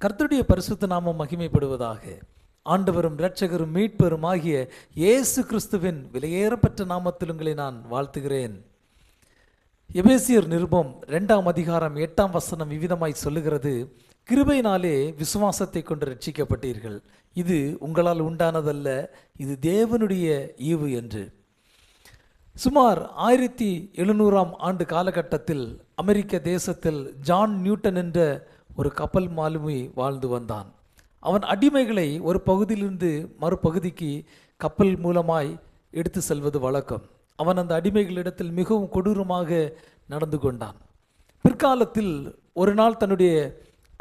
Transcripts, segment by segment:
கர்த்தருடைய பரிசுத்த நாமம் மகிமைப்படுவதாக. ஆண்டவரும் இரட்சகரும் மீட்பரும் ஆகிய இயேசு கிறிஸ்துவின் விலையேறப்பெற்ற நாமத்தில் உங்களை நான் வாழ்த்துகிறேன். எபேசியர் நிருபம் 2ஆம் அதிகாரம் 8ஆம் வசனம் இவ்விதமாய் சொல்லுகிறது, கிருபையினாலே விசுவாசத்தை கொண்டு ரட்சிக்கப்பட்டீர்கள், இது உங்களால் உண்டானதல்ல, இது தேவனுடைய ஈவு என்று. சுமார் 1700ஆம் ஆண்டு காலகட்டத்தில் அமெரிக்க தேசத்தில் ஜான் நியூட்டன் என்ற ஒரு கப்பல் மாலுமி வாழ்ந்து வந்தான். அவன் அடிமைகளை ஒரு பகுதியிலிருந்து மறுபகுதிக்கு கப்பல் மூலமாய் எடுத்து செல்வது வழக்கம். அவன் அந்த அடிமைகளிடத்தில் மிகவும் கொடூரமாக நடந்து கொண்டான். பிற்காலத்தில் ஒரு நாள் தன்னுடைய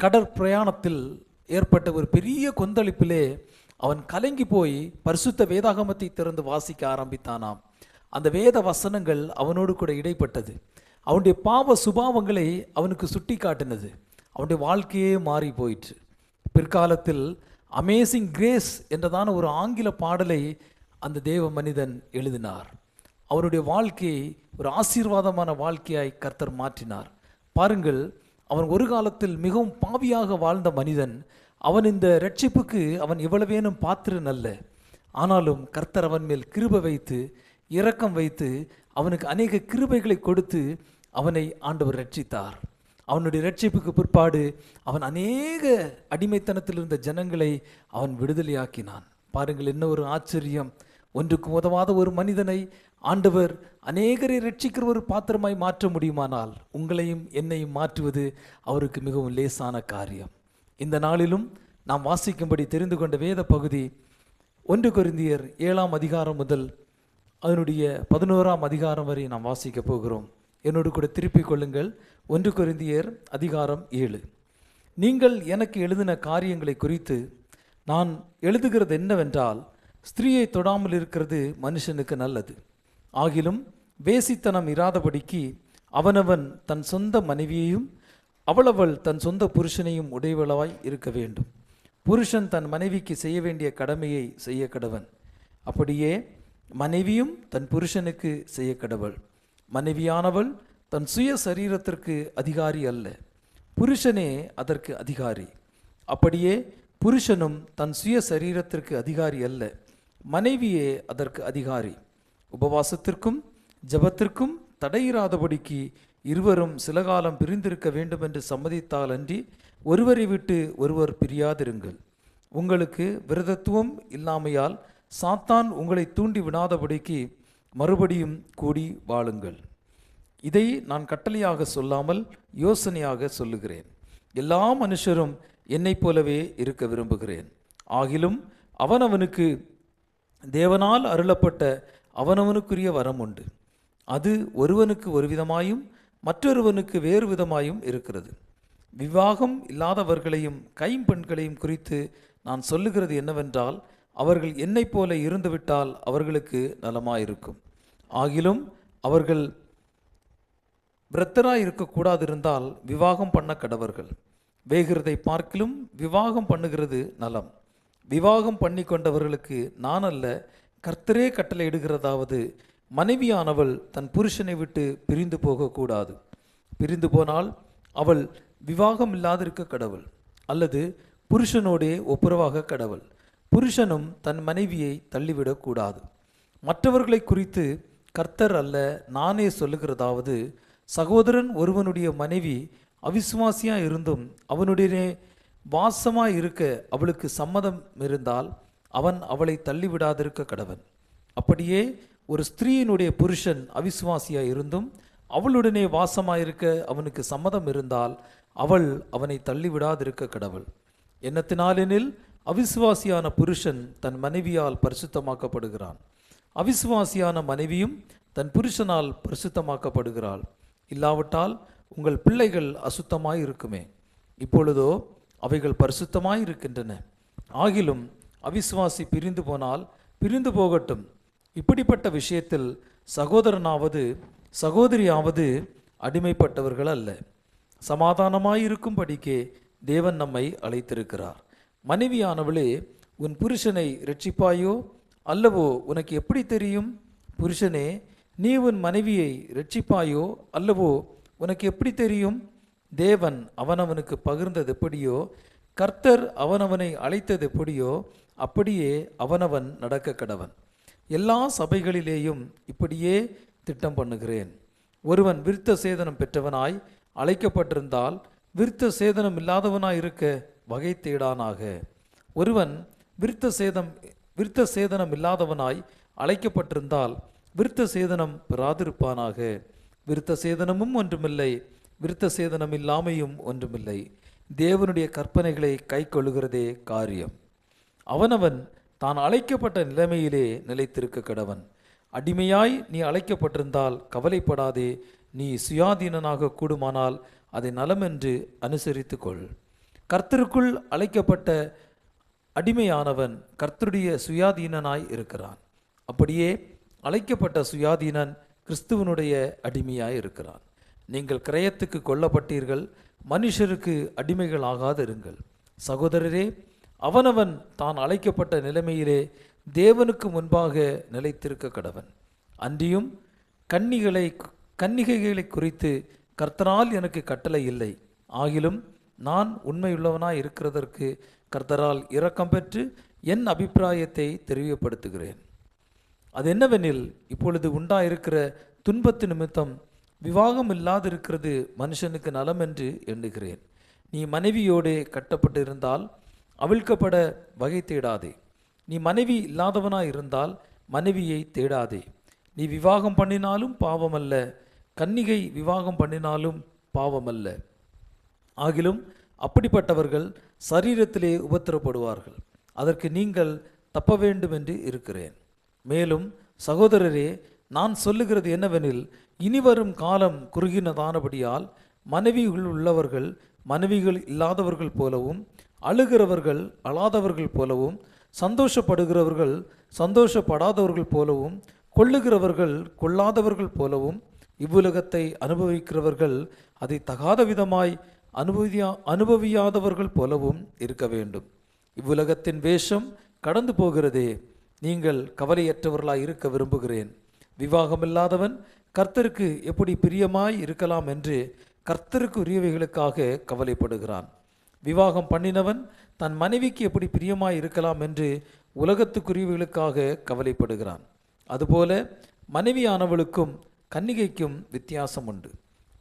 கடற்பிரயாணத்தில் ஏற்பட்ட ஒரு பெரிய கொந்தளிப்பிலே அவன் கலங்கி போய் பரிசுத்த வேதாகமத்தை திறந்து வாசிக்க ஆரம்பித்தானாம். அந்த வேத வசனங்கள் அவனோடு கூட இடைப்பட்டது. அவனுடைய பாவ சுபாவங்களை அவனுக்கு சுட்டி காட்டினது. அவனுடைய வாழ்க்கையே மாறி போயிற்று. பிற்காலத்தில் அமேசிங் கிரேஸ் என்றதான ஒரு ஆங்கில பாடலை அந்த தேவ மனிதன் எழுதினார். அவருடைய வாழ்க்கையை ஒரு ஆசீர்வாதமான வாழ்க்கையாய் கர்த்தர் மாற்றினார். பாருங்கள், அவன் ஒரு காலத்தில் மிகவும் பாவியாக வாழ்ந்த மனிதன். அவன் இந்த இரட்சிப்புக்கு அவன் இவ்வளவேனும் பாத்திரன் அல்ல. ஆனாலும் கர்த்தர் அவன் மேல் கிருபை வைத்து இரக்கம் வைத்து அவனுக்கு அநேக கிருபைகளை கொடுத்து அவனை ஆண்டவர் ரட்சித்தார். அவனுடைய ரட்சிப்புக்கு பிற்பாடு அவன் அநேக அடிமைத்தனத்தில் இருந்த ஜனங்களை அவன் விடுதலையாக்கினான். பாருங்கள், என்ன ஒரு ஆச்சரியம்! ஒன்றுக்கு உதவாத ஒரு மனிதனை ஆண்டவர் அநேகரை ரட்சிக்கிற ஒரு பாத்திரமாய் மாற்ற முடியுமானால் உங்களையும் என்னையும் மாற்றுவது அவருக்கு மிகவும் லேசான காரியம். இந்த நாளிலும் நாம் வாசிக்கும்படி தெரிந்து கொண்ட வேத பகுதி 1 கொரிந்தியர் 7ஆம் அதிகாரம் முதல் அதனுடைய 11ஆம் அதிகாரம் வரை நாம் வாசிக்க போகிறோம். என்னோடு கூட திருப்பிக் கொள்ளுங்கள். 1 கொரிந்தியர் அதிகாரம் 7. நீங்கள் எனக்கு எழுதின காரியங்களை குறித்து நான் எழுதுகிறது என்னவென்றால், ஸ்திரீயை தொடாமல் இருக்கிறது மனுஷனுக்கு நல்லது. ஆகிலும் வேசித்தனம் இராதபடிக்கு அவனவன் தன் சொந்த மனைவியையும் அவளவள் தன் சொந்த புருஷனையும் உடையவளாய் இருக்க வேண்டும். புருஷன் தன் மனைவிக்கு செய்ய வேண்டிய கடமையை செய்ய கடவன். அப்படியே மனைவியும் தன் புருஷனுக்கு செய்ய கடவள். மனைவியானவள் தன் சுய சரீரத்திற்கு அதிகாரி அல்ல, புருஷனே அதற்கு அதிகாரி. அப்படியே புருஷனும் தன் சுய சரீரத்திற்கு அதிகாரி அல்ல, மனைவியே அதற்கு அதிகாரி. உபவாசத்திற்கும் ஜெபத்திற்கும் தடையிராதபடிக்கு இருவரும் சில காலம் பிரிந்திருக்க வேண்டும் என்று சம்மதித்தால் அன்றி ஒருவரை விட்டு ஒருவர் பிரியாதிருங்கள். உங்களுக்கு விரதத்துவம் இல்லாமையால் சாத்தான் உங்களை தூண்டி விடாதபடிக்கு மறுபடியும் கூடி வாழுங்கள். இதை நான் கட்டளையாக சொல்லாமல் யோசனையாக சொல்லுகிறேன். எல்லா மனுஷரும் என்னைப் போலவே இருக்க விரும்புகிறேன். ஆகிலும் அவனவனுக்கு தேவனால் அருளப்பட்ட அவனவனுக்குரிய வரம் உண்டு. அது ஒருவனுக்கு ஒரு விதமாயும் மற்றொருவனுக்கு வேறு விதமாயும் இருக்கிறது. விவாகம் இல்லாதவர்களையும் கைம்பெண்களையும் குறித்து நான் சொல்லுகிறது என்னவென்றால், அவர்கள் என்னைப் போல இருந்துவிட்டால் அவர்களுக்கு நலமாயிருக்கும். ஆகிலும் அவர்கள் பிரத்தராய் இருக்கக்கூடாதிருந்தால் விவாகம் பண்ண கடவர்கள். வேகிறதை பார்க்கிலும் விவாகம் பண்ணுகிறது நலம். விவாகம் பண்ணி கொண்டவர்களுக்கு நான் அல்ல, கர்த்தரே கட்டளை இடுகிறதாவது, மனைவியானவள் தன் புருஷனை விட்டு பிரிந்து போகக்கூடாது. பிரிந்து போனால் அவள் விவாகம் இல்லாதிருக்க கடவள், அல்லது புருஷனோடே ஒப்புரவாக கடவள். புருஷனும் தன் மனைவியை தள்ளிவிடக்கூடாது. மற்றவர்களை குறித்து கர்த்தர் அல்ல, நானே சொல்லுகிறதாவது, சகோதரன் ஒருவனுடைய மனைவி அவிசுவாசியாக இருந்தும் அவனுடைய வாசமாய் இருக்க அவளுக்கு சம்மதம் இருந்தால் அவன் அவளை தள்ளிவிடாதிருக்க கடவன். அப்படியே ஒரு ஸ்திரீயினுடைய புருஷன் அவிசுவாசியாக இருந்தும் அவளுடனே வாசமாயிருக்க அவனுக்கு சம்மதம் இருந்தால் அவள் அவனை தள்ளிவிடாதிருக்க கடவள். என்னத்தினாலெனில் அவிசுவாசியான புருஷன் தன் மனைவியால் பரிசுத்தமாக்கப்படுகிறான், அவிசுவாசியான மனைவியும் தன் புருஷனால் பரிசுத்தமாக்கப்படுகிறாள். இல்லாவிட்டால் உங்கள் பிள்ளைகள் அசுத்தமாய் இருக்குமே, இப்பொழுதோ அவைகள் பரிசுத்தமாய் இருக்கின்றன. ஆகிலும் அவிசுவாசி பிரிந்து போனால் பிரிந்து போகட்டும். இப்படிப்பட்ட விஷயத்தில் சகோதரனாவது சகோதரியாவது அடிமைப்பட்டவர்கள் அல்ல, சமாதானமாயிருக்கும்படிக்கே தேவன் நம்மை அழைத்திருக்கிறார். மனைவியானவளே, உன் புருஷனை இரட்சிப்பாயோ அல்லவோ உனக்கு எப்படி தெரியும்? புருஷனே, நீ உன் மனைவியை இரட்சிப்பாயோ அல்லவோ உனக்கு எப்படி தெரியும்? தேவன் அவனவனுக்கு பகிர்ந்தது எப்படியோ கர்த்தர் அவனவனை அழைத்தது எப்படியோ அப்படியே அவனவன் நடக்க கடவன். எல்லா சபைகளிலேயும் இப்படியே திட்டம் பண்ணுகிறேன். ஒருவன் விருத்த சேதனம் பெற்றவனாய் அழைக்கப்பட்டிருந்தால் விருத்த சேதனம் இல்லாதவனாய் இருக்க வகை தேடானாக. ஒருவன் விருத்த சேதனம் இல்லாதவனாய் அழைக்கப்பட்டிருந்தால் விருத்த சேதனம் பெறாதிருப்பானாக. விருத்த சேதனமும் ஒன்றுமில்லை, விருத்த சேதனம் இல்லாமையும் ஒன்றுமில்லை. தேவனுடைய கற்பனைகளை கை கொள்ளுகிறதே காரியம். அவனவன் தான் அழைக்கப்பட்ட நிலைமையிலே நிலைத்திருக்க கடவன். அடிமையாய் நீ அழைக்கப்பட்டிருந்தால் கவலைப்படாதே. நீ சுயாதீனனாக கூடுமானால் அதை நலமென்று அனுசரித்து கொள். கர்த்தருக்குள் அழைக்கப்பட்ட அடிமையானவன் கர்த்தருடைய சுயாதீனனாய் இருக்கிறான். அப்படியே அழைக்கப்பட்ட சுயாதீனன் கிறிஸ்துவனுடைய அடிமையாய் இருக்கிறான். நீங்கள் கிரயத்துக்கு கொல்லப்பட்டீர்கள், மனுஷருக்கு அடிமைகள் ஆகாதிருங்கள். சகோதரரே, அவனவன் தான் அழைக்கப்பட்ட நிலைமையிலே தேவனுக்கு முன்பாக நிலைத்திருக்க கடவன். அன்றியும் கன்னிகைகளை குறித்து கர்த்தரால் எனக்கு கட்டளை இல்லை. ஆகிலும் நான் உண்மையுள்ளவனாய் இருக்கிறதற்கு கர்த்தரால் இரக்கம் பெற்று என் அபிப்பிராயத்தை தெரியப்படுத்துகிறேன். அது என்னவெனில், இப்பொழுது உண்டாயிருக்கிற துன்பத்து நிமித்தம் விவாகம் இல்லாதிருக்கிறது மனுஷனுக்கு நலம் என்று எண்ணுகிறேன். நீ மனைவியோடு கட்டப்பட்டிருந்தால் அவிழ்க்கப்பட வகை தேடாதே. நீ மனைவி இல்லாதவனாய் இருந்தால் மனைவியை தேடாதே. நீ விவாகம் பண்ணினாலும் பாவமல்ல, கன்னிகை விவாகம் பண்ணினாலும் பாவமல்ல. ஆகிலும் அப்படிப்பட்டவர்கள் சரீரத்திலே உபத்திரப்படுவார்கள். அதற்கு நீங்கள் தப்ப வேண்டும் என்று இருக்கிறேன். மேலும் சகோதரரே, நான் சொல்லுகிறது என்னவெனில், இனிவரும் காலம் குறுகினதானபடியால் மனைவிகள் உள்ளவர்கள் மனைவிகள் இல்லாதவர்கள் போலவும், அழுகிறவர்கள் அழாதவர்கள் போலவும், சந்தோஷப்படுகிறவர்கள் சந்தோஷப்படாதவர்கள் போலவும், கொள்ளுகிறவர்கள் கொள்ளாதவர்கள் போலவும், இவ்வுலகத்தை அனுபவிக்கிறவர்கள் அதை தகாத விதமாய் அனுபவியாதவர்கள் போலவும் இருக்க வேண்டும். இவ்வுலகத்தின் வேஷம் கடந்து போகிறதே. நீங்கள் கவலையற்றவர்களாய் இருக்க விரும்புகிறேன். விவாகமில்லாதவன் கர்த்தருக்கு எப்படி பிரியமாய் இருக்கலாம் என்று கர்த்தருக்கு உரியவைகளுக்காக கவலைப்படுகிறான். விவாகம் பண்ணினவன் தன் மனைவிக்கு எப்படி பிரியமாய் இருக்கலாம் என்று உலகத்துக்குரியவைகளுக்காக கவலைப்படுகிறான். அதுபோல மனைவியானவளுக்கும் கன்னிகைக்கும் வித்தியாசம் உண்டு.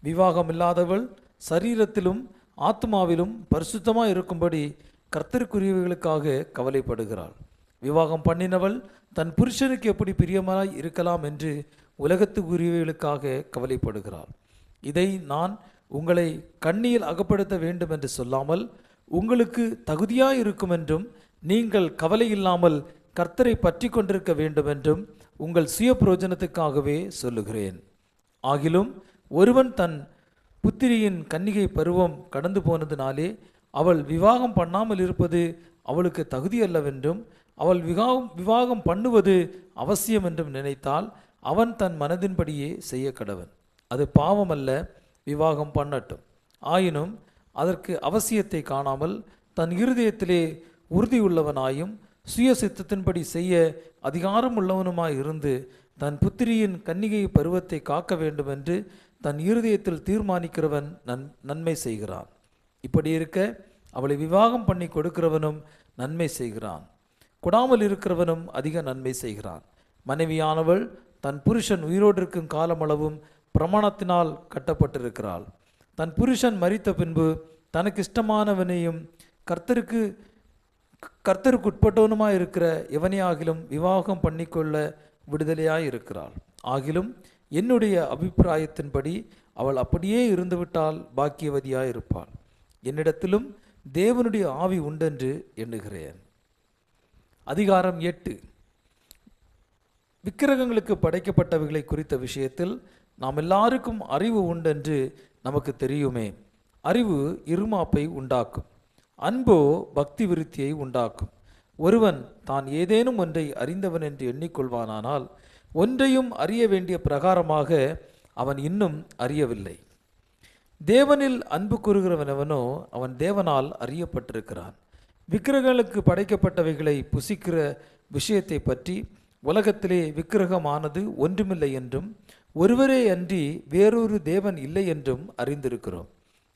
விவாகம் இல்லாதவள் சரீரத்திலும் ஆத்மாவிலும் பரிசுத்தமாய் இருக்கும்படி கர்த்தருக்குரியவைகளுக்காக கவலைப்படுகிறாள். விவாகம் பண்ணினவள் தன் புருஷனுக்கு எப்படி பிரியமாய் இருக்கலாம் என்று உலகத்துக்குரியவைகளுக்காக கவலைப்படுகிறாள். இதை நான் உங்களை கண்ணியில் அகப்படுத்த வேண்டும் என்று சொல்லாமல், உங்களுக்கு தகுதியாய் இருக்கும் என்றும் நீங்கள் கவலை இல்லாமல் கர்த்தரை பற்றி கொண்டிருக்க வேண்டும் என்றும் உங்கள் சுய பிரயோஜனத்துக்காகவே சொல்லுகிறேன். ஆகிலும் ஒருவன் தன் புத்திரியின் கன்னிகை பருவம் கடந்து போனதினாலே அவள் விவாகம் பண்ணாமல் இருப்பது அவளுக்கு தகுதியல்லவென்றும், அவள் விவாகம் பண்ணுவது அவசியம் என்றும் நினைத்தால் அவன் தன் மனதின்படியே செய்ய கடவன். அது பாவமல்ல, விவாகம் பண்ணட்டும். ஆயினும் அதற்கு அவசியத்தை காணாமல் தன் இருதயத்திலே உறுதியுள்ளவனாயும் சுய சித்தத்தின்படி செய்ய அதிகாரம் உள்ளவனுமாய் இருந்து தன் புத்திரியின் கன்னிகை பருவத்தை காக்க வேண்டும் என்று தன் இருதயத்தில் தீர்மானிக்கிறவன் நன்மை செய்கிறான். இப்படி இருக்க அவளை விவாகம் பண்ணி கொடுக்கிறவனும் நன்மை செய்கிறான், கொடாமல் இருக்கிறவனும் அதிக நன்மை செய்கிறான். மனைவியானவள் தன் புருஷன் உயிரோடு இருக்கும் காலமளவும் பிரமாணத்தினால் கட்டப்பட்டிருக்கிறாள். தன் புருஷன் மரித்த பின்பு தனக்கு இஷ்டமானவனையும் கர்த்தருக்கு உட்பட்டவனுமாய் இருக்கிற எவனையாகிலும் விவாகம் பண்ணிக்கொள்ள விடுதலையாய் இருக்கிறாள். ஆகிலும் என்னுடைய அபிப்பிராயத்தின்படி அவள் அப்படியே இருந்துவிட்டால் பாக்கியவதியாய் இருப்பாள். என்னிடத்திலும் தேவனுடைய ஆவி உண்டென்று எண்ணுகிறேன். அதிகாரம் 8. விக்கிரகங்களுக்கு படைக்கப்பட்டவைகளை குறித்த விஷயத்தில் நாம் எல்லாருக்கும் அறிவு உண்டென்று நமக்கு தெரியுமே. அறிவு இருமாப்பை உண்டாக்கும், அன்போ பக்தி விருத்தியை உண்டாக்கும். ஒருவன் தான் ஏதேனும் ஒன்றை அறிந்தவன் என்று எண்ணிக்கொள்வானானால் ஒன்றையும் அறிய வேண்டிய பிரகாரமாக அவன் இன்னும் அறியவில்லை. தேவனில் அன்பு கூறுகிறவனவனோ அவன் தேவனால் அறியப்பட்டிருக்கிறான். விக்கிரகங்களுக்கு படைக்கப்பட்டவைகளை புசிக்கிற விஷயத்தை பற்றி உலகத்திலே விக்கிரகமானது ஒன்றுமில்லை என்றும் ஒருவரே அன்றி வேறொரு தேவன் இல்லை என்றும் அறிந்திருக்கிறோம்.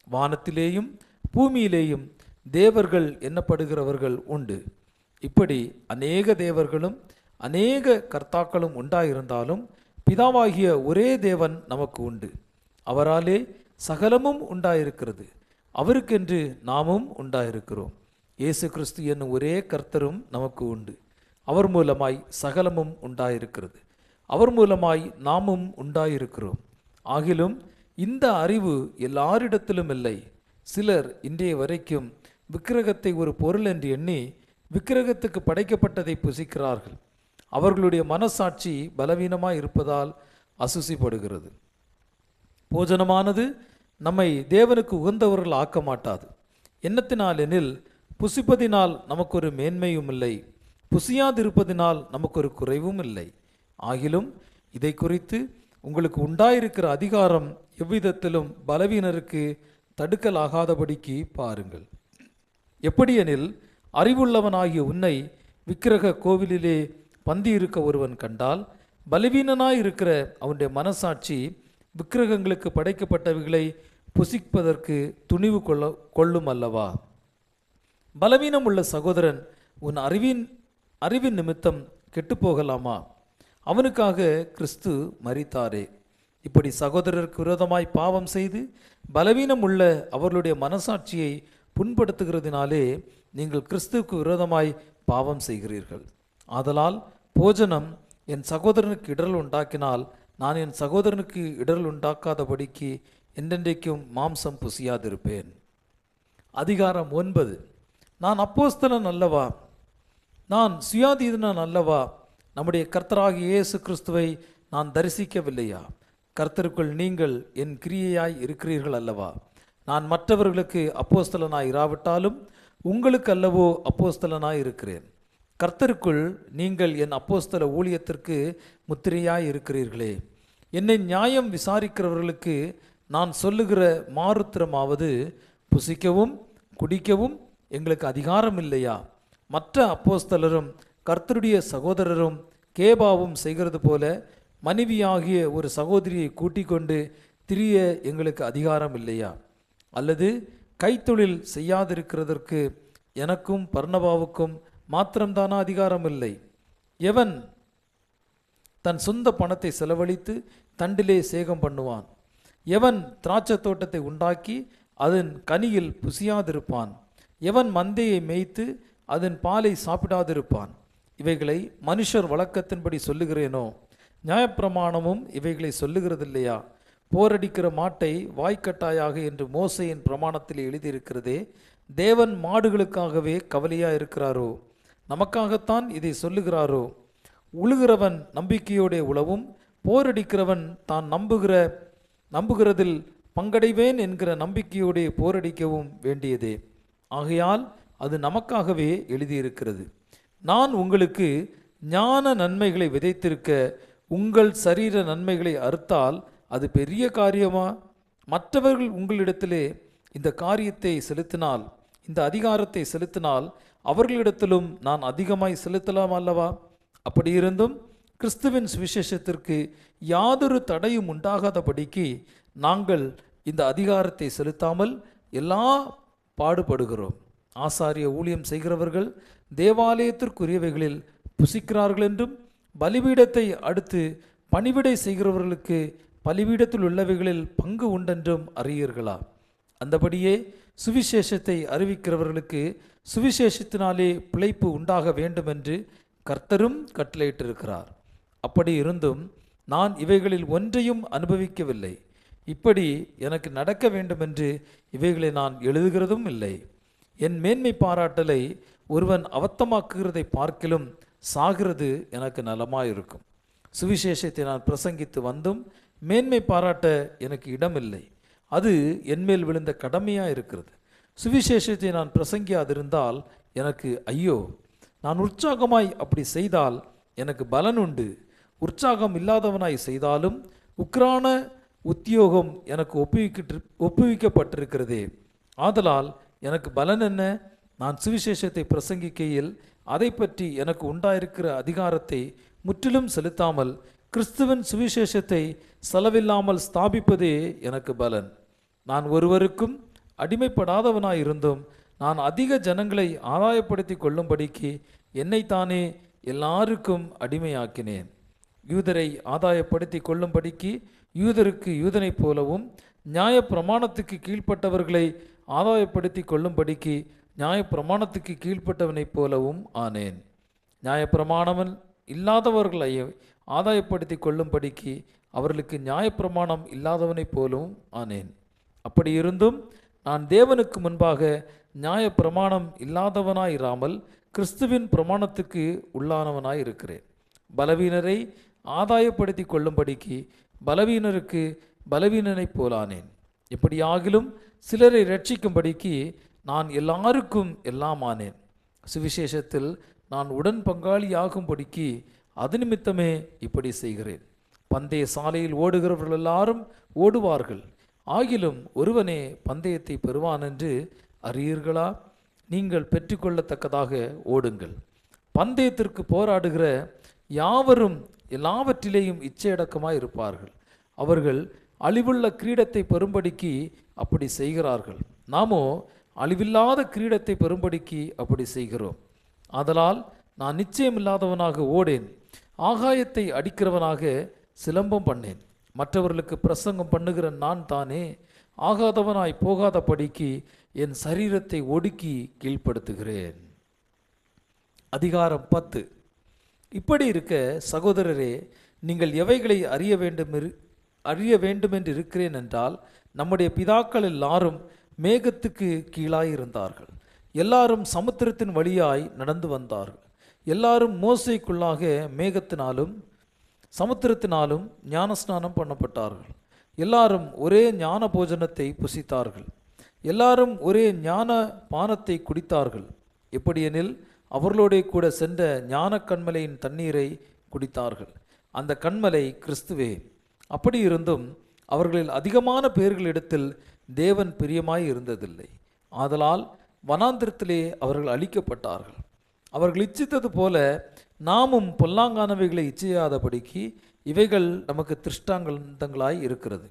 வானத்திலேயும் பூமியிலேயும் தேவர்கள் எண்ணப்படுகிறவர்கள் உண்டு. இப்படி அநேக தேவர்களும் அநேக கர்த்தாக்களும் உண்டாயிருந்தாலும் பிதாவாகிய ஒரே தேவன் நமக்கு உண்டு. அவராலே சகலமும் உண்டாயிருக்கிறது, அவருக்கென்று நாமும் உண்டாயிருக்கிறோம். இயேசு கிறிஸ்து என்னும் ஒரே கர்த்தரும் நமக்கு உண்டு. அவர் மூலமாய் சகலமும் உண்டாயிருக்கிறது, அவர் மூலமாய் நாமும் உண்டாயிருக்கிறோம். ஆகிலும் இந்த அறிவு எல்லாரிடத்திலும் இல்லை. சிலர் இன்றைய வரைக்கும் விக்கிரகத்தை ஒரு பொருள் என்று எண்ணி விக்கிரகத்துக்கு படைக்கப்பட்டதை புசிக்கிறார்கள். அவர்களுடைய மனசாட்சி பலவீனமாய் இருப்பதால் அசுசிப்படுகிறது. போஜனமானது நம்மை தேவனுக்கு உகந்தவர்கள் ஆக்க மாட்டாது. எண்ணத்தினால் எனில் புசிப்பதினால் நமக்கு ஒரு மேன்மையும் இல்லை, புசியாதிருப்பதினால் நமக்கு ஒரு குறைவும் இல்லை. ஆகிலும் இதை குறித்து உங்களுக்கு உண்டாயிருக்கிற அதிகாரம் எவ்விதத்திலும் பலவீனருக்கு தடுக்கலாகாதபடிக்கு பாருங்கள். எப்படியெனில் அறிவுள்ளவனாகிய உன்னை விக்கிரக கோவிலிலே பந்தி இருக்க ஒருவன் கண்டால் பலவீனனாயிருக்கிற அவனுடைய மனசாட்சி விக்கிரகங்களுக்கு படைக்கப்பட்டவைகளை புசிப்பதற்கு துணிவு கொள்ளும் அல்லவா? பலவீனம் உள்ள சகோதரன் உன் அறிவின் நிமித்தம் கெட்டுப்போகலாமா? அவனுக்காக கிறிஸ்து மரித்தாரே. இப்படி சகோதரருக்கு விரோதமாய் பாவம் செய்து பலவீனம் உள்ள அவர்களுடைய மனசாட்சியை புண்படுத்துகிறதினாலே நீங்கள் கிறிஸ்துவுக்கு விரோதமாய் பாவம் செய்கிறீர்கள். ஆதலால் போஜனம் என் சகோதரனுக்கு இடரல் உண்டாக்கினால் நான் என் சகோதரனுக்கு இடரல் உண்டாக்காதபடிக்கு என்றென்றைக்கும் மாம்சம் புசியாதிருப்பேன். அதிகாரம் 9. நான் அப்போஸ்தலன் அல்லவா? நான் சுயாதீனன் அல்லவா? நம்முடைய கர்த்தராகிய இயேசு கிறிஸ்துவை நான் தரிசிக்கவில்லையா? கர்த்தருக்குள் நீங்கள் என் கிரியையாய் இருக்கிறீர்கள் அல்லவா? நான் மற்றவர்களுக்கு அப்போஸ்தலனாய் இராவிட்டாலும் உங்களுக்கு அல்லவோ அப்போஸ்தலனாய் இருக்கிறேன். கர்த்தருக்குள் நீங்கள் என் அப்போஸ்தல ஊழியத்திற்கு முத்திரையாய் இருக்கிறீர்களே. என்னை நியாயம் விசாரிக்கிறவர்களுக்கு நான் சொல்லுகிற மாறுத்திரமாவது, புசிக்கவும் குடிக்கவும் எங்களுக்கு அதிகாரம் இல்லையா? மற்ற அப்போஸ்தலரும் கர்த்தருடைய சகோதரரும் கேபாவும் செய்கிறது போல மனைவியாகிய ஒரு சகோதரியை கூட்டிக் கொண்டு திரிய எங்களுக்கு அதிகாரம் இல்லையா? அல்லது கைத்தொழில் செய்யாதிருக்கிறதற்கு எனக்கும் பர்னபாவுக்கும் மாத்திரம்தானா அதிகாரம் இல்லை? எவன் தன் சொந்த பணத்தை செலவழித்து தண்டிலே சேகம் பண்ணுவான்? எவன் திராட்சை தோட்டத்தை உண்டாக்கி அதன் கனியில் புசியாதிருப்பான்? எவன் மந்தையை மேய்த்து அதன் பாலை சாப்பிடாதிருப்பான்? இவைகளை மனுஷர் வழக்கத்தின்படி சொல்லுகிறேனோ? நியாயப்பிரமாணமும் இவைகளை சொல்லுகிறதில்லையா? போரடிக்கிற மாட்டை வாய்க்கட்டாயாக என்று மோசையின் பிரமாணத்தில் எழுதியிருக்கிறதே. தேவன் மாடுகளுக்காகவே கவலையா இருக்கிறாரோ? நமக்காகத்தான் இதை சொல்லுகிறாரோ? உழுகிறவன் நம்பிக்கையோടെ உழவும், போரடிக்கிறவன் தான் நம்புகிறதில் பங்கடைவேன் என்கிற நம்பிக்கையோടെ போரடிக்கவும் வேண்டியதே. ஆகையால் அது நமக்காகவே எழுதியிருக்கிறது. நான் உங்களுக்கு ஞான நன்மைகளை விதைத்திருக்க உங்கள் சரீர நன்மைகளை அறுத்தால் அது பெரிய காரியமா? மற்றவர்கள் உங்களிடத்திலே இந்த காரியத்தை செலுத்தினால், இந்த அதிகாரத்தை செலுத்தினால் அவர்களிடத்திலும் நான் அதிகமாய் செலுத்தலாம் அல்லவா? அப்படியிருந்தும் கிறிஸ்துவின் சுவிசேஷத்திற்கு யாதொரு தடையும் உண்டாகாதபடிக்கு நாங்கள் இந்த அதிகாரத்தை செலுத்தாமல் எல்லா பாடுபடுகிறோம். ஆசாரிய ஊழியம் செய்கிறவர்கள் தேவாலயத்திற்குரியவைகளில் புசிக்கிறார்கள் என்றும், பலிபீடத்தை அடுத்து பணிவிடை செய்கிறவர்களுக்கு பலிபீடத்தில் உள்ளவைகளில் பங்கு உண்டென்றும் அறியீர்களா? அந்தபடியே சுவிசேஷத்தை அறிவிக்கிறவர்களுக்கு சுவிசேஷத்தினாலே பிழைப்பு உண்டாக வேண்டும் என்று கர்த்தரும் கட்டளையிட்டிருக்கிறார். அப்படி இருந்தும் நான் இவைகளில் ஒன்றையும் அனுபவிக்கவில்லை. இப்படி எனக்கு நடக்க வேண்டுமென்று இவைகளை நான் எழுதுகிறதும் இல்லை. என் மேன்மை பாராட்டலை ஒருவன் அவத்தமாக்குகிறதை பார்க்கிலும் சாகிறது எனக்கு நலமாயிருக்கும். சுவிசேஷத்தை நான் பிரசங்கித்து வந்தும் மேன்மை பாராட்ட எனக்கு இடமில்லை. அது என்மேல் விழுந்த கடமையாக இருக்கிறது. சுவிசேஷத்தை நான் பிரசங்கியாதிருந்தால் எனக்கு ஐயோ! நான் உற்சாகமாய் அப்படி செய்தால் எனக்கு பலன் உண்டு. உற்சாகம் இல்லாதவனாய் செய்தாலும் உக்ரான உத்தியோகம் எனக்கு ஒப்புவிக்கப்பட்டிருக்கிறதே. ஆதலால் எனக்கு பலன் என்ன? நான் சுவிசேஷத்தை பிரசங்கிக்கையில் அதை பற்றி எனக்கு உண்டாயிருக்கிற அதிகாரத்தை முற்றிலும் செலுத்தாமல் கிறிஸ்துவின் சுவிசேஷத்தை செலவில்லாமல் ஸ்தாபிப்பதே எனக்கு பலன். நான் ஒருவருக்கும் அடிமைப்படாதவனாயிருந்தும் நான் அதிக ஜனங்களை ஆதாயப்படுத்தி கொள்ளும்படிக்கு என்னைத்தானே எல்லாருக்கும் அடிமையாக்கினேன். யூதரை ஆதாயப்படுத்தி கொள்ளும்படிக்கு யூதருக்கு யூதனைப் போலவும், நியாய பிரமாணத்துக்கு கீழ்ப்பட்டவர்களை ஆதாயப்படுத்தி கொள்ளும்படிக்கு நியாய பிரமாணத்துக்கு கீழ்ப்பட்டவனைப் போலவும் ஆனேன். நியாயப்பிரமாணம் இல்லாதவர்களை ஆதாயப்படுத்தி கொள்ளும்படிக்கு அவர்களுக்கு நியாயப்பிரமாணம் இல்லாதவனைப் போலவும் ஆனேன். அப்படி இருந்தும் நான் தேவனுக்கு முன்பாக நியாயப்பிரமாணம் இல்லாதவனாயிராமல் கிறிஸ்துவின் பிரமாணத்துக்கு உள்ளானவனாய் இருக்கிறேன். பலவீனரை ஆதாயப்படுத்தி கொள்ளும்படிக்கு பலவீனருக்கு பலவீனனைப் போலானேன். எப்படியாகிலும் சிலரை ரட்சிக்கும்படிக்கு நான் எல்லாருக்கும் எல்லாம் ஆனேன். சுவிசேஷத்தில் நான் உடன் பங்காளியாகும்படிக்கு அது நிமித்தமே இப்படி செய்கிறேன். பந்தய சாலையில் ஓடுகிறவர்கள் எல்லாரும் ஓடுவார்கள், ஆகிலும் ஒருவனே பந்தயத்தை பெறுவான் என்று அறியீர்களா? நீங்கள் பெற்றுக்கொள்ளத்தக்கதாக ஓடுங்கள். பந்தயத்திற்கு போராடுகிற யாவரும் எல்லாவற்றிலேயும் இச்சையடக்கமாய் இருப்பார்கள். அவர்கள் அழிவுள்ள கிரீடத்தை பெறும்படிக்கு அப்படி செய்கிறார்கள். நாமோ அழிவில்லாத கிரீடத்தை பெறும்படிக்கு அப்படி செய்கிறோம். ஆதலால் நான் நிச்சயமில்லாதவனாக ஓடேன், ஆகாயத்தை அடிக்கிறவனாக சிலம்பம் பண்ணேன். மற்றவர்களுக்கு பிரசங்கம் பண்ணுகிற நான் தானே ஆகாதவனாய் போகாதபடிக்கு என் சரீரத்தை ஒடுக்கி கீழ்ப்படுத்துகிறேன். அதிகாரம் 10. இப்படி இருக்க சகோதரரே, நீங்கள் எவைகளை அறிய வேண்டுமென்று இருக்கிறேன் என்றால், நம்முடைய பிதாக்கள் எல்லாரும் மேகத்துக்கு கீழாயிருந்தார்கள். எல்லாரும் சமுத்திரத்தின் வழியாய் நடந்து வந்தார்கள். எல்லாரும் மோசைக்குள்ளாக மேகத்தினாலும் சமுத்திரத்தினாலும் ஞானஸ்நானம் பண்ணப்பட்டார்கள். எல்லாரும் ஒரே ஞான போஜனத்தை புசித்தார்கள். எல்லாரும் ஒரே ஞான பானத்தை குடித்தார்கள். எப்படியெனில் அவர்களோடே கூட சென்ற ஞான கண்மலையின் தண்ணீரை குடித்தார்கள். அந்த கண்மலை கிறிஸ்துவே. அப்படி இருந்தும் அவர்களில் அதிகமான பேர்களிடத்தில் தேவன் பிரியமாய் இருந்ததில்லை. ஆதலால் வனாந்திரத்திலே அவர்கள் அழிக்கப்பட்டார்கள். அவர்கள் இச்சித்தது போல நாமும் பொல்லாங்கானவைகளை இச்சையாதபடிக்கு இவைகள் நமக்கு திருஷ்டாந்தங்களாய் இருக்கிறது.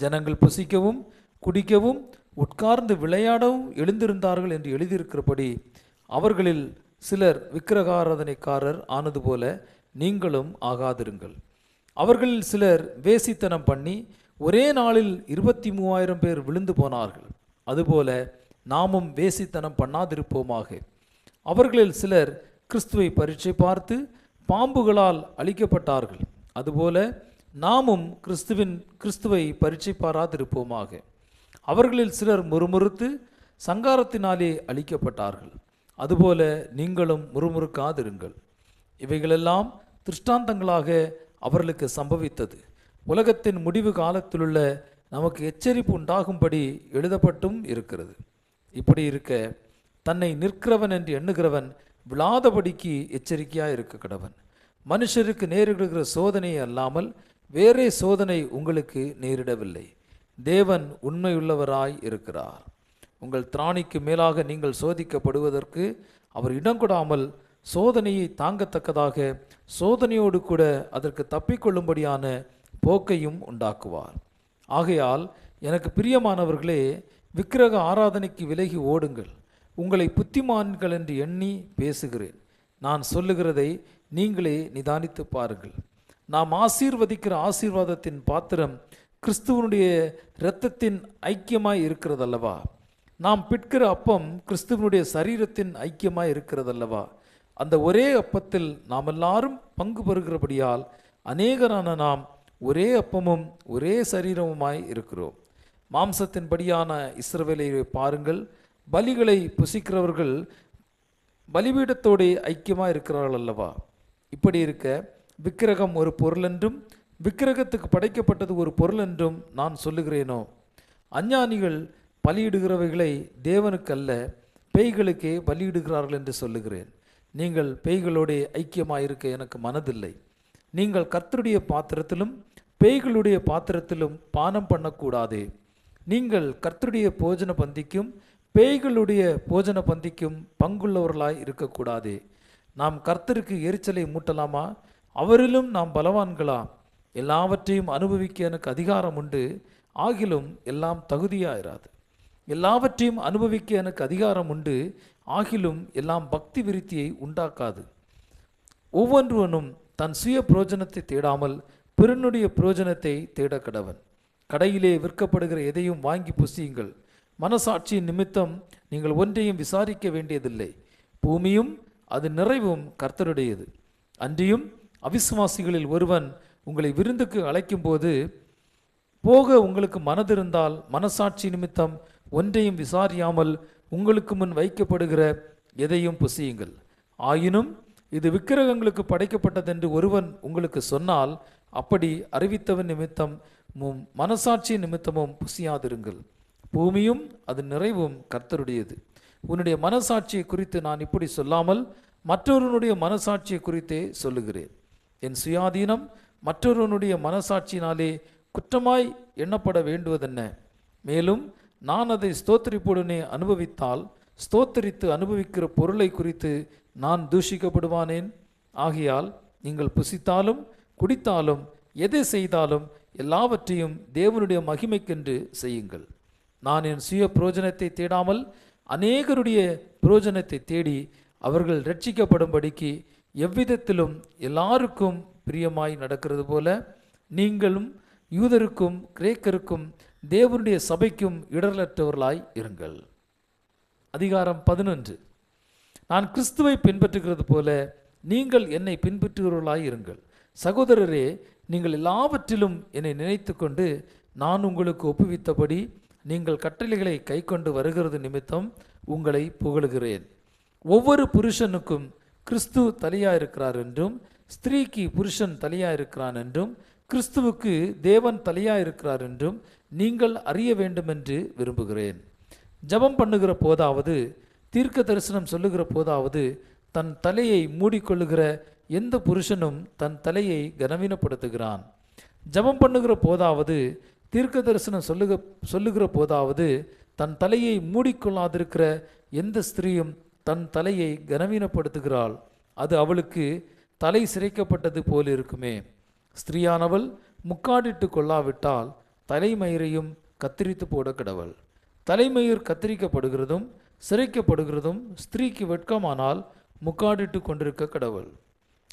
ஜனங்கள் புசிக்கவும் குடிக்கவும் உட்கார்ந்து விளையாடவும் எழுந்திருந்தார்கள் என்று எழுதியிருக்கிறபடி அவர்களில் சிலர் விக்கிரகாராதனைக்காரர் ஆனது போல நீங்களும் ஆகாதிருங்கள். அவர்களில் சிலர் வேசித்தனம் பண்ணி ஒரே நாளில் 23,000 பேர் விழுந்து போனார்கள். அதுபோல நாமும் வேசித்தனம் பண்ணாதிருப்போமாக. அவர்களில் சிலர் கிறிஸ்துவை பரீட்சை பார்த்து பாம்புகளால் அழிக்கப்பட்டார்கள். அதுபோல நாமும் கிறிஸ்துவை பரீட்சை பாராதிருப்போமாக. அவர்களில் சிலர் முறுமுறுத்து சங்காரத்தினாலே அழிக்கப்பட்டார்கள். அதுபோல நீங்களும் முறுமுறுக்காதிருங்கள். இவைகளெல்லாம் திருஷ்டாந்தங்களாக அவர்களுக்கு சம்பவித்தது. உலகத்தின் முடிவு காலத்திலுள்ள நமக்கு எச்சரிப்பு உண்டாகும்படி எழுதப்பட்டும் இருக்கிறது. இப்படி இருக்க தன்னை நிற்கிறவன் என்று எண்ணுகிறவன் விழாதபடிக்கு எச்சரிக்கையாக இருக்க கடவன். மனுஷருக்கு நேரிடுகிற சோதனை அல்லாமல் வேறே சோதனை உங்களுக்கு நேரிடவில்லை. தேவன் உண்மையுள்ளவராய் இருக்கிறார். உங்கள் திராணிக்கு மேலாக நீங்கள் சோதிக்கப்படுவதற்கு அவர் இடம் கொடாமல் சோதனையை தாங்கத்தக்கதாக சோதனையோடு கூட அதற்கு தப்பிக்கொள்ளும்படியான போக்கையும் உண்டாக்குவார். ஆகையால் எனக்கு பிரியமானவர்களே, விக்கிரக ஆராதனைக்கு விலகி ஓடுங்கள். உங்களை புத்திமான்கள் என்று எண்ணி பேசுகிறேன். நான் சொல்லுகிறதை நீங்களே நிதானித்து பாருங்கள். நாம் ஆசீர்வதிக்கிற ஆசீர்வாதத்தின் பாத்திரம் கிறிஸ்துவனுடைய இரத்தத்தின் ஐக்கியமாய் இருக்கிறதல்லவா? நாம் பிட்கிற அப்பம் கிறிஸ்துவனுடைய சரீரத்தின் ஐக்கியமாய் இருக்கிறதல்லவா? அந்த ஒரே அப்பத்தில் நாம் எல்லாரும் பங்கு பெறுகிறபடியால் அநேகரான நாம் ஒரே அப்பமும் ஒரே சரீரமுமாய் இருக்கிறோம். மாம்சத்தின்படியான இஸ்ரவேலை பாருங்கள். பலிகளை புசிக்கிறவர்கள் பலிபீடத்தோடு ஐக்கியமாக இருக்கிறார்கள் அல்லவா? இப்படி இருக்க விக்கிரகம் ஒரு பொருள் என்றும் விக்கிரகத்துக்கு படைக்கப்பட்டது ஒரு பொருள் என்றும் நான் சொல்லுகிறேனோ? அஞ்ஞானிகள் பலியிடுகிறவைகளை தேவனுக்கல்ல பேய்களுக்கே பலியிடுகிறார்கள் என்று சொல்லுகிறேன். நீங்கள் பேய்களோடு ஐக்கியமாயிருக்க எனக்கு மனதில்லை. நீங்கள் கர்த்தருடைய பாத்திரத்திலும் பேய்களுடைய பாத்திரத்திலும் பானம் பண்ணக்கூடாதே. நீங்கள் கர்த்தருடைய போஜன பந்திக்கும் பேய்களுடைய போஜன பந்திக்கும் பங்குள்ளவர்களாய் இருக்கக்கூடாதே. நாம் கர்த்தருக்கு எரிச்சலை மூட்டலாமா? அவரிலும் நாம் பலவான்களா? எல்லாவற்றையும் அனுபவிக்க எனக்கு அதிகாரம் உண்டு, ஆகிலும் எல்லாம் தகுதியாயிராது. எல்லாவற்றையும் அனுபவிக்க எனக்கு அதிகாரம் உண்டு, ஆகிலும் எல்லாம் பக்தி விருத்தியை உண்டாக்காது. ஒவ்வொருவனும் தன் சுய புரோஜனத்தை தேடாமல் பிறனுடைய புரோஜனத்தை தேட கடவன். கடையிலே விற்கப்படுகிற எதையும் வாங்கி புசியுங்கள். மனசாட்சியின் நிமித்தம் நீங்கள் ஒன்றையும் விசாரிக்க வேண்டியதில்லை. பூமியும் அது நிறைவும் கர்த்தருடையது. அன்றியும் அவிசுவாசிகளில் ஒருவன் உங்களை விருந்துக்கு அழைக்கும் போது போக உங்களுக்கு மனதிருந்தால் மனசாட்சி நிமித்தம் ஒன்றையும் விசாரியாமல் உங்களுக்கு முன் வைக்கப்படுகிற எதையும் புசியுங்கள். ஆயினும் இது விக்கிரகங்களுக்கு படைக்கப்பட்டதென்று ஒருவன் உங்களுக்கு சொன்னால் அப்படி அறிவித்தவன் நிமித்தம் மனசாட்சி நிமித்தமும் புசியாதிருங்கள். பூமியும் அது நிறைவும் கர்த்தருடையது. உன்னுடைய மனசாட்சியை குறித்து நான் இப்படி சொல்லாமல் மற்றொருவனுடைய மனசாட்சியை குறித்தே சொல்லுகிறேன். என் சுயாதீனம் மற்றொருவனுடைய மனசாட்சியினாலே குற்றமாய் எண்ணப்பட வேண்டுவதென்ன? மேலும் நான் அதை ஸ்தோத்திரிப்புடனே அனுபவித்தால் ஸ்தோத்தரித்து அனுபவிக்கிற பொருளை குறித்து நான் தூஷிக்கப்படுவானேன்? ஆகையால் நீங்கள் புசித்தாலும் குடித்தாலும் எதை செய்தாலும் எல்லாவற்றையும் தேவனுடைய மகிமைக்கென்று செய்யுங்கள். நான் என் சுய புரோஜனத்தை தேடாமல் அநேகருடைய புரோஜனத்தை தேடி அவர்கள் ரட்சிக்கப்படும்படிக்கு எவ்விதத்திலும் எல்லாருக்கும் பிரியமாய் நடக்கிறது போல நீங்களும் யூதருக்கும் கிரேக்கருக்கும் தேவனுடைய சபைக்கும் இடரலற்றவர்களாய் இருங்கள். அதிகாரம் 11. நான் கிறிஸ்துவை பின்பற்றுகிறது போல நீங்கள் என்னை பின்பற்றுகிறவர்களாய் இருங்கள். சகோதரரே, நீங்கள் எல்லாவற்றிலும் என்னை நினைத்து கொண்டு நான் உங்களுக்கு ஒப்புவித்தபடி நீங்கள் கட்டளைகளை கை கொண்டு வருகிறது நிமித்தம் உங்களை புகழுகிறேன். ஒவ்வொரு புருஷனுக்கும் கிறிஸ்து தலையாயிருக்கிறார் என்றும் ஸ்திரீக்கு புருஷன் தலையாயிருக்கிறான் என்றும் கிறிஸ்துவுக்கு தேவன் தலையாயிருக்கிறார் என்றும் நீங்கள் அறிய வேண்டும் என்று விரும்புகிறேன். ஜெபம் பண்ணுகிற போதாவது தீர்க்க தரிசனம் சொல்லுகிற போதாவது தன் தலையை மூடிக்கொள்ளுகிற எந்த புருஷனும் தன் தலையை கனவீனப்படுத்துகிறான். ஜெபம் பண்ணுகிற போதாவது தீர்க்க தரிசனம் சொல்லுகிற போதாவது தன் தலையை மூடிக்கொள்ளாதிருக்கிற எந்த ஸ்திரீயும் தன் தலையை கனவீனப்படுத்துகிறாள். அது அவளுக்கு தலை சிரைக்கப்பட்டது போல் இருக்குமே. ஸ்திரீயானவள் முக்காடிட்டு கொள்ளாவிட்டால் தலைமயிரையும் கத்திரித்து போட கடவள். தலைமயிர் கத்திரிக்கப்படுகிறதும் சிரைக்கப்படுகிறதும் ஸ்திரீக்கு வெட்கமானால் முக்காடிட்டு கொண்டிருக்க கடவள்.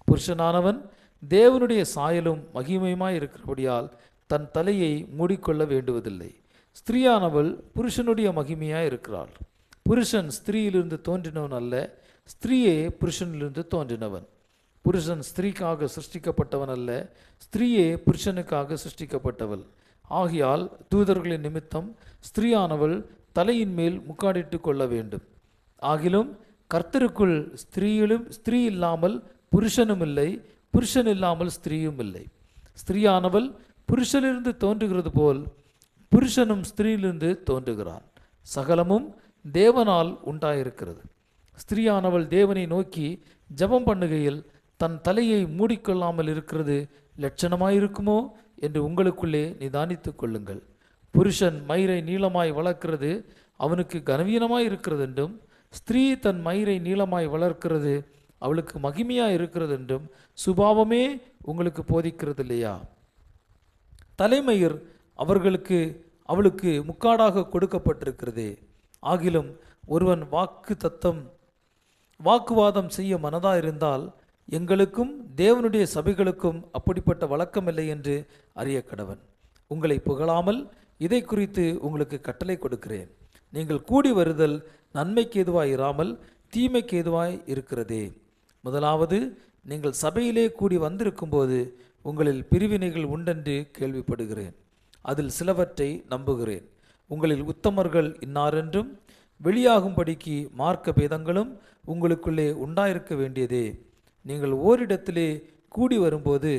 புருஷனானவன் தேவனுடைய சாயலும் மகிமையுமாய் இருக்கிறபடியால் தன் தலையை மூடிக்கொள்ள வேண்டுவதில்லை. ஸ்திரீயானவள் புருஷனுடைய மகிமையாய் இருக்கிறாள். புருஷன் ஸ்திரீயிலிருந்து தோன்றினவன் அல்ல, ஸ்திரீயே புருஷனிலிருந்து தோன்றினவன். புருஷன் ஸ்திரீக்காக சிருஷ்டிக்கப்பட்டவன் அல்ல, ஸ்திரீயே புருஷனுக்காக சிருஷ்டிக்கப்பட்டவள். ஆகையால் தூதர்களின் நிமித்தம் ஸ்திரீயானவள் தலையின் மேல் முக்காடிட்டு கொள்ள வேண்டும். ஆகிலும் கர்த்தருக்குள் ஸ்திரீ இல்லாமல் புருஷனும் இல்லை, புருஷன் இல்லாமல் ஸ்திரீயும் இல்லை. ஸ்திரீயானவள் புருஷனிலிருந்து தோன்றுகிறது போல் புருஷனும் ஸ்திரீயிலிருந்து தோன்றுகிறான். சகலமும் தேவனால் உண்டாயிருக்கிறது. ஸ்திரீயானவள் தேவனை நோக்கி ஜெபம் பண்ணுகையில் தன் தலையை மூடிக்கொள்ளாமல் இருக்கிறது லட்சணமாயிருக்குமோ என்று உங்களுக்குள்ளே நிதானித்து கொள்ளுங்கள். புருஷன் மயிரை நீளமாய் வளர்க்கிறது அவனுக்கு கனவீனமாய் இருக்கிறது என்றும், ஸ்திரீ தன் மயிரை நீளமாய் வளர்க்கிறது அவளுக்கு மகிமையாய் இருக்கிறது என்றும் சுபாவமே உங்களுக்கு போதிக்கிறது இல்லையா? தலைமயிர் அவளுக்கு முக்காடாக கொடுக்கப்பட்டிருக்கிறதே. ஆகிலும் ஒருவன் வாக்குவாதம் செய்ய மனதாயிருந்தால் எங்களுக்கும் தேவனுடைய சபைகளுக்கும் அப்படிப்பட்ட வழக்கமில்லை என்று அறிய கடவன். உங்களை புகழாமல் இதை குறித்து உங்களுக்கு கட்டளை கொடுக்கிறேன். நீங்கள் கூடி வருதல் நன்மைக்கு ஏதுவாய் இராமல் தீமைக்கு ஏதுவாய் இருக்கிறதே. முதலாவது, நீங்கள் சபையிலே கூடி வந்திருக்கும்போது உங்களில் பிரிவினைகள் உண்டென்று கேள்விப்படுகிறேன். அதில் சிலவற்றை நம்புகிறேன். உங்களில் உத்தமர்கள் இன்னாரென்றும் வெளியாகும்படிக்கு மார்க்க பேதங்களும் உங்களுக்குள்ளே உண்டாயிருக்க வேண்டியதே. நீங்கள் ஓரிடத்திலே கூடி வரும்போது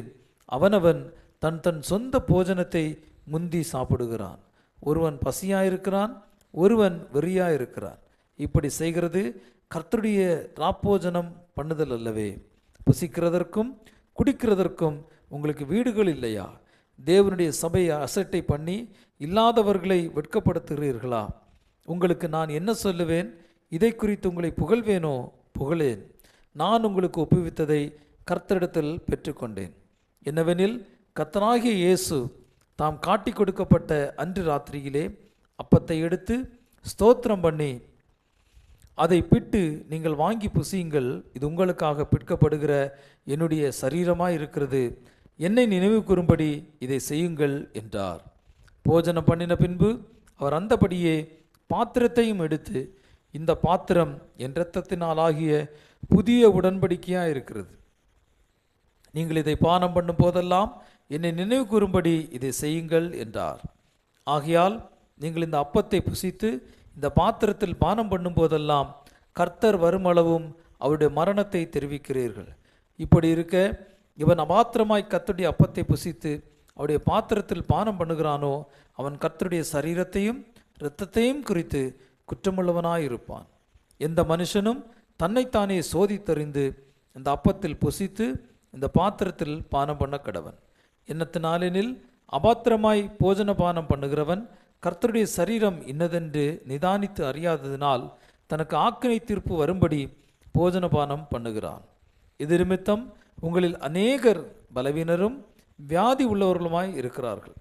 அவனவன் தன் சொந்த போஜனத்தை முந்தி சாப்பிடுகிறான். ஒருவன் பசியாயிருக்கிறான், ஒருவன் வெறியாயிருக்கிறான். இப்படி செய்கிறது கர்த்தருடைய ராப்போஜனம் பண்ணுதல் அல்லவே. புசிக்கிறதற்கும் குடிக்கிறதற்கும் உங்களுக்கு வீடுகள் இல்லையா? தேவனுடைய சபையை அசட்டை பண்ணி இல்லாதவர்களை வெட்கப்படுத்துகிறீர்களா? உங்களுக்கு நான் என்ன சொல்லுவேன்? இதை குறித்து உங்களை புகழ்வேனோ? புகழேன். நான் உங்களுக்கு ஒப்புவித்ததை கர்த்தரிடத்தில் பெற்றுக்கொண்டேன். என்னவெனில், கர்த்தராகிய இயேசு தாம் காட்டி கொடுக்கப்பட்ட அன்று ராத்திரியிலே அப்பத்தை எடுத்து ஸ்தோத்திரம் பண்ணி அதை பிட்டு நீங்கள் வாங்கி புசியுங்கள், இது உங்களுக்காக பிற்கப்படுகிற என்னுடைய சரீரமாய் இருக்கிறது, என்னை நினைவு கூறும்படி இதை செய்யுங்கள் என்றார். போஜனம் பண்ணின பின்பு அவர் அந்தபடியே பாத்திரத்தையும் எடுத்து, இந்த பாத்திரம் என் இரத்தத்தினால் ஆகிய புதிய உடன்படிக்கையாக இருக்கிறது, நீங்கள் இதை பானம் பண்ணும் போதெல்லாம் என்னை நினைவு கூறும்படி இதை செய்யுங்கள் என்றார். ஆகையால் நீங்கள் இந்த அப்பத்தை புசித்து இந்த பாத்திரத்தில் பானம் பண்ணும் போதெல்லாம் கர்த்தர் வருமளவும் அவருடைய மரணத்தை தெரிவிக்கிறீர்கள். இப்படி இருக்க இவன் அபாத்திரமாய் கர்த்தருடைய அப்பத்தை புசித்து அவருடைய பாத்திரத்தில் பானம் பண்ணுகிறானோ அவன் கர்த்தருடைய சரீரத்தையும் இரத்தத்தையும் குறித்து குற்றமுள்ளவனாயிருப்பான். எந்த மனுஷனும் தன்னைத்தானே சோதித்தறிந்து இந்த அப்பத்தில் புசித்து இந்த பாத்திரத்தில் பானம் பண்ண கடவன். என்னத்தினாலெனில் அபாத்திரமாய் போஜன பானம் பண்ணுகிறவன் கர்த்தருடைய சரீரம் இன்னதென்று நிதானித்து அறியாததினால் தனக்கு ஆக்கினை தீர்ப்பு வரும்படி போஜனபானம் பண்ணுகிறான். இது நிமித்தம் உங்களில் அநேகர் பலவீனரும் வியாதி உள்ளவர்களுமாய் இருக்கிறார்கள்,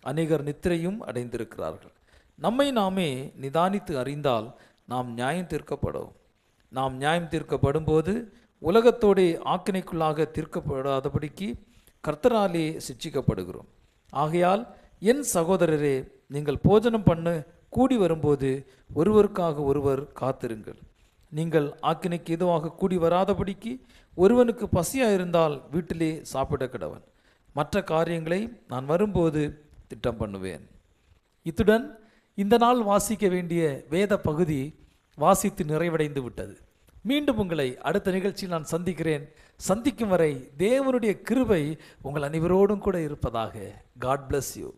அநேகர் நித்திரையும் அடைந்திருக்கிறார்கள். நம்மை நாமே நிதானித்து அறிந்தால் நாம் நியாயம் தீர்க்கப்படும். நாம் நியாயம் தீர்க்கப்படும் போது உலகத்தோடே ஆக்கினைக்குள்ளாக தீர்க்கப்படாதபடிக்கு கர்த்தராலே சிட்சிக்கப்படுகிறோம். ஆகையால் என் சகோதரரே, நீங்கள் போஜனம் பண்ண கூடி வரும்போது ஒருவருக்காக ஒருவர் காத்திருங்கள். நீங்கள் ஆக்கினைக்கு எதுவாக கூடி வராதபடிக்கு ஒருவனுக்கு பசியாயிருந்தால் வீட்டிலே சாப்பிட கடவன். மற்ற காரியங்களை நான் வரும்போது திட்டம் பண்ணுவேன். இத்துடன் இந்த நாள் வாசிக்க வேண்டிய வேத பகுதி வாசித்து நிறைவடைந்து விட்டது. மீண்டும் உங்களை அடுத்த நிகழ்ச்சியில் நான் சந்திக்கிறேன். சந்திக்கும் வரை தேவனுடைய கிருபை உங்கள் அனைவரோடும் கூட இருப்பதாக. God bless you.